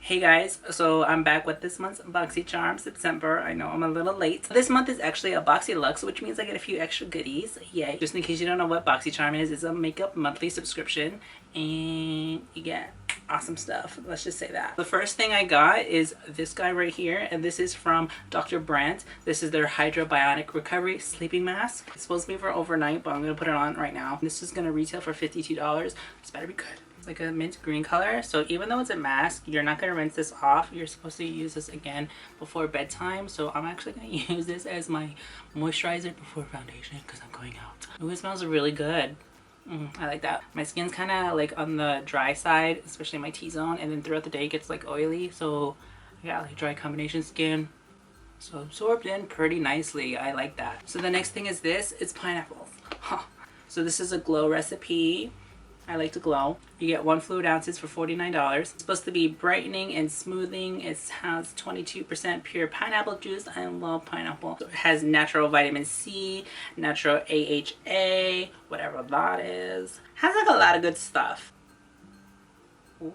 Hey guys, so I'm back with this month's BoxyCharm September. I know I'm a little late. This month is actually a BoxyLuxe, which means I get a few extra goodies. Yay. Just in case you don't know what BoxyCharm is, it's a makeup monthly subscription and you get awesome stuff. Let's just say that. The first thing I got is this guy right here, and this is from Dr. Brandt. This is their Biotic Recovery Sleeping Mask. It's supposed to be for overnight, but I'm going to put it on right now. This is going to retail for $52. This better be good. It's like a mint green color, so even though it's a mask, you're not going to rinse this off. You're supposed to use this again before bedtime, so I'm actually going to use this as my moisturizer before foundation because I'm going out. Ooh, it smells really good. I like that. My skin's kind of like on the dry side, especially my T-zone, and then throughout the day it gets like oily, so I got like dry combination skin, so absorbed in pretty nicely. I like that. So the next thing is this. It's pineapples. So this is a glow recipe. I like to glow. You get 1 fluid ounces for $49. It's supposed to be brightening and smoothing. It has 22% pure pineapple juice. I love pineapple. It has natural vitamin C, natural AHA, whatever that is. Has like a lot of good stuff. Ooh.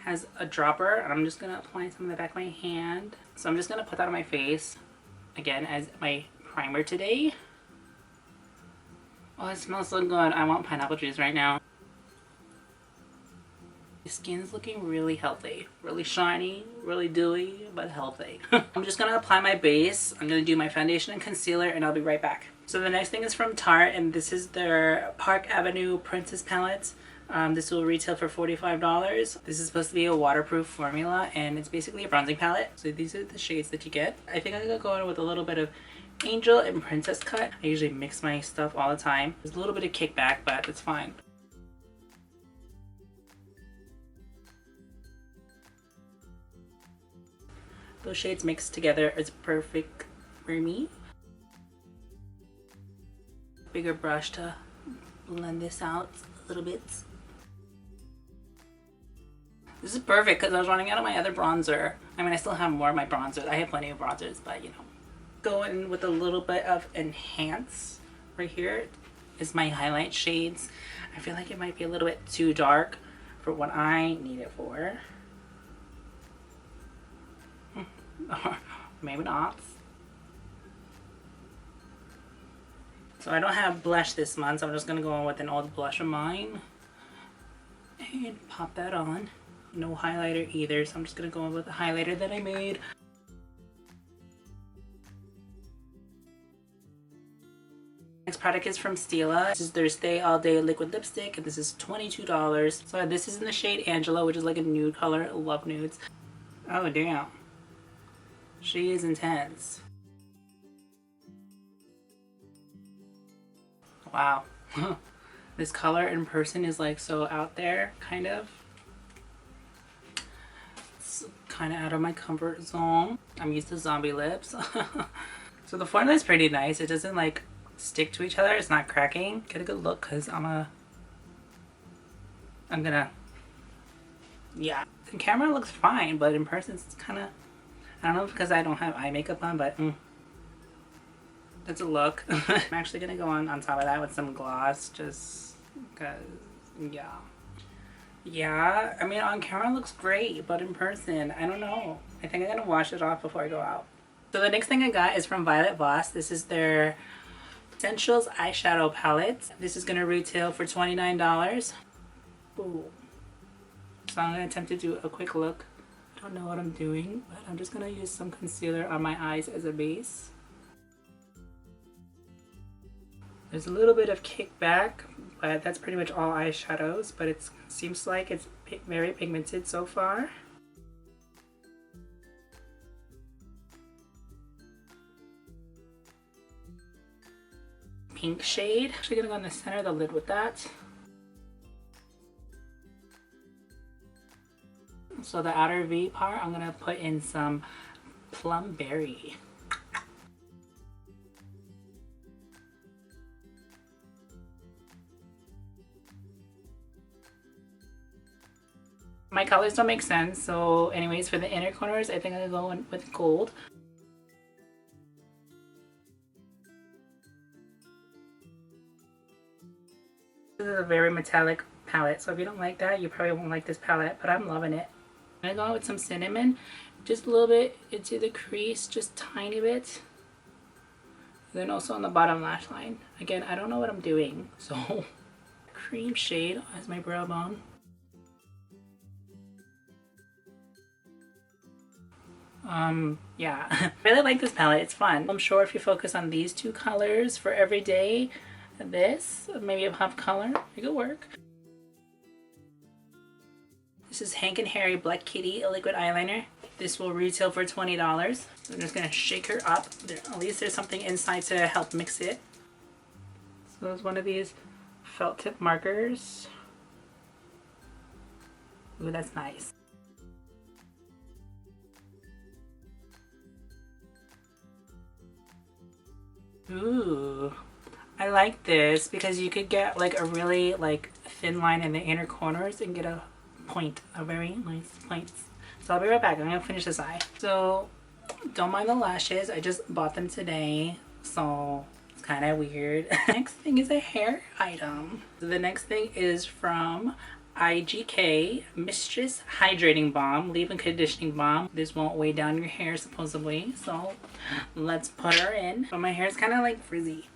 Has a dropper, and I'm just gonna apply some on the back of my hand. So I'm just gonna put that on my face again as my primer today. Oh, it smells so good. I want pineapple juice right now. The skin's looking really healthy, really shiny, really dewy, but healthy. I'm just gonna apply my base. I'm gonna do my foundation and concealer, and I'll be right back. So the next thing is from Tarte, and this is their Park Avenue Princess Palette. This will retail for $45. This is supposed to be a waterproof formula, and it's basically a bronzing palette. So these are the shades that you get. I think I'm gonna go in with a little bit of Angel and Princess Cut. I usually mix my stuff all the time. There's a little bit of kickback, but it's fine. Those shades mixed together is perfect for me. Bigger brush to blend this out a little bit. This is perfect because I was running out of my other bronzer. I mean, I still have more of my bronzers. I have plenty of bronzers, but you know. Go in with a little bit of Enhance. Right here is my highlight shades. I feel like it might be a little bit too dark for what I need it for. Maybe not. So I don't have blush this month, so I'm just gonna go in with an old blush of mine and pop that on. No highlighter either, so I'm just gonna go in with the highlighter that I made. Next product is from Stila. This is their Stay All Day liquid lipstick, and this is $22. So this is in the shade Angelo, which is like a nude color. I love nudes. Oh damn. She is intense. Wow. This color in person is like so out there, kind of. It's kind of out of my comfort zone. I'm used to zombie lips. So the formula is pretty nice. It doesn't like stick to each other. It's not cracking. Get a good look because I'm gonna, yeah. The camera looks fine, but in person it's kind of, I don't know if because I don't have eye makeup on, but that's a look. I'm actually gonna go on top of that with some gloss just because, yeah. Yeah, I mean on camera it looks great, but in person, I don't know. I think I'm gonna wash it off before I go out. So the next thing I got is from Violet Voss. This is their Essentials Eyeshadow Palette. This is gonna retail for $29. Ooh. So I'm gonna attempt to do a quick look. I don't know what I'm doing, but I'm just gonna use some concealer on my eyes as a base. There's a little bit of kickback, but that's pretty much all eyeshadows, but it seems like it's very pigmented so far. Pink shade. Actually gonna go in the center of the lid with that. So the outer V part, I'm gonna put in some Plum Berry. My colors don't make sense, so anyways, for the inner corners, I think I'm gonna go in with gold. This is a very metallic palette, so if you don't like that, you probably won't like this palette, but I'm loving it. I'm going with some cinnamon, just a little bit into the crease, just tiny bit. And then also on the bottom lash line. Again, I don't know what I'm doing, so cream shade as my brow bone. Yeah, really like this palette. It's fun. I'm sure if you focus on these two colors for every day, this, maybe a puff color, it could work. This is Hank & Harry Blickity liquid eyeliner. This will retail for $20. So I'm just gonna shake her up. At least there's something inside to help mix it. So there's one of these felt tip markers. Ooh, that's nice. Ooh, I like this because you could get like a really like thin line in the inner corners and get a point, a very nice point. So I'll be right back. I'm gonna finish this eye. So don't mind the lashes. I just bought them today, so it's kind of weird. Next thing is a hair item. So the next thing is from IGK Mistress Hydrating Balm, Leave-In Conditioning Balm. This won't weigh down your hair supposedly, so let's put her in. But my hair is kind of like frizzy.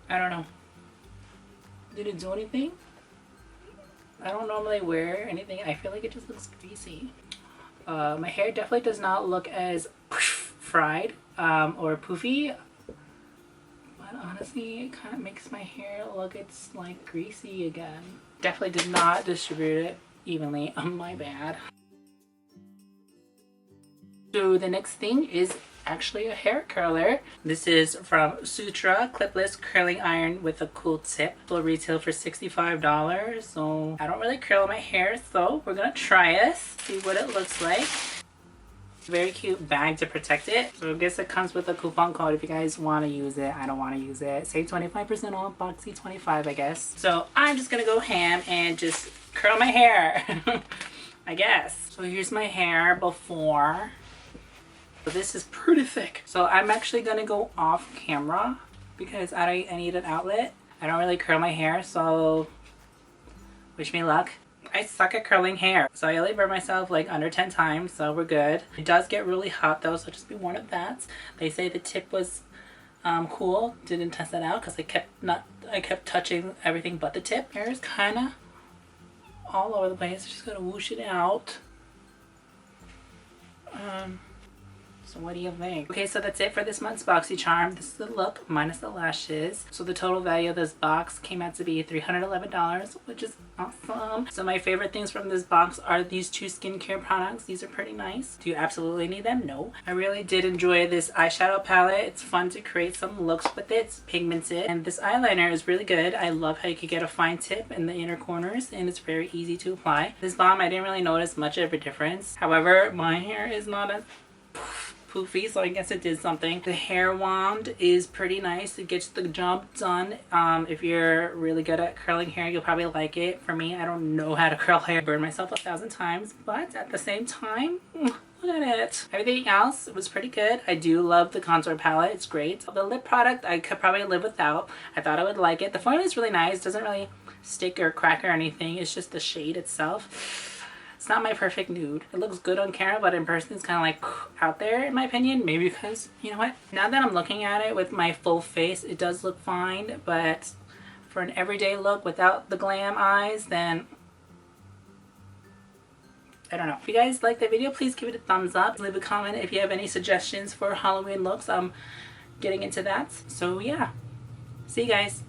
I don't know. Did it do anything? I don't normally wear anything. I feel like it just looks greasy. My hair definitely does not look as fried or poofy, but honestly it kind of makes my hair look, it's like greasy again. Definitely did not distribute it evenly. My bad. So the next thing is actually a hair curler. This is from Sutra Clipless Curling Iron with a cool tip. It will retail for $65. So I don't really curl my hair, so we're gonna try this, see what it looks like. Very cute bag to protect it. So I guess it comes with a coupon code if you guys want to use it. I don't want to use it. Save 25% off, Boxy25 I guess. So I'm just gonna go ham and just curl my hair. I guess. So here's my hair before. So this is pretty thick. So I'm actually gonna go off camera because I need an outlet. I don't really curl my hair, so wish me luck. I suck at curling hair, so I only burn myself like under 10 times, so we're good. It does get really hot though, so just be warned of that. They say the tip was cool. Didn't test that out because I kept touching everything but the tip. Hair is kind of all over the place. Just gotta whoosh it out. So what do you think? Okay, so that's it for this month's BoxyCharm. This is the look minus the lashes. So the total value of this box came out to be $311, which is awesome. So my favorite things from this box are these two skincare products. These are pretty nice. Do you absolutely need them? No. I really did enjoy this eyeshadow palette. It's fun to create some looks with it. It's pigmented. And this eyeliner is really good. I love how you could get a fine tip in the inner corners and it's very easy to apply. This balm, I didn't really notice much of a difference. However, my hair is not as poofy, so I guess it did something. The hair wand is pretty nice. It gets the job done. If you're really good at curling hair, you'll probably like it. For me, I don't know how to curl hair. I burn myself 1,000 times, but at the same time, look at it. Everything else was pretty good. I do love the contour palette. It's great. The lip product, I could probably live without. I thought I would like it. The formula is really nice. Doesn't really stick or crack or anything. It's just the shade itself. It's not my perfect nude. It looks good on camera, but in person it's kind of like out there in my opinion. Maybe because, you know what? Now that I'm looking at it with my full face, it does look fine. But for an everyday look without the glam eyes, then I don't know. If you guys like the video, please give it a thumbs up. Leave a comment if you have any suggestions for Halloween looks. I'm getting into that. So yeah. See you guys.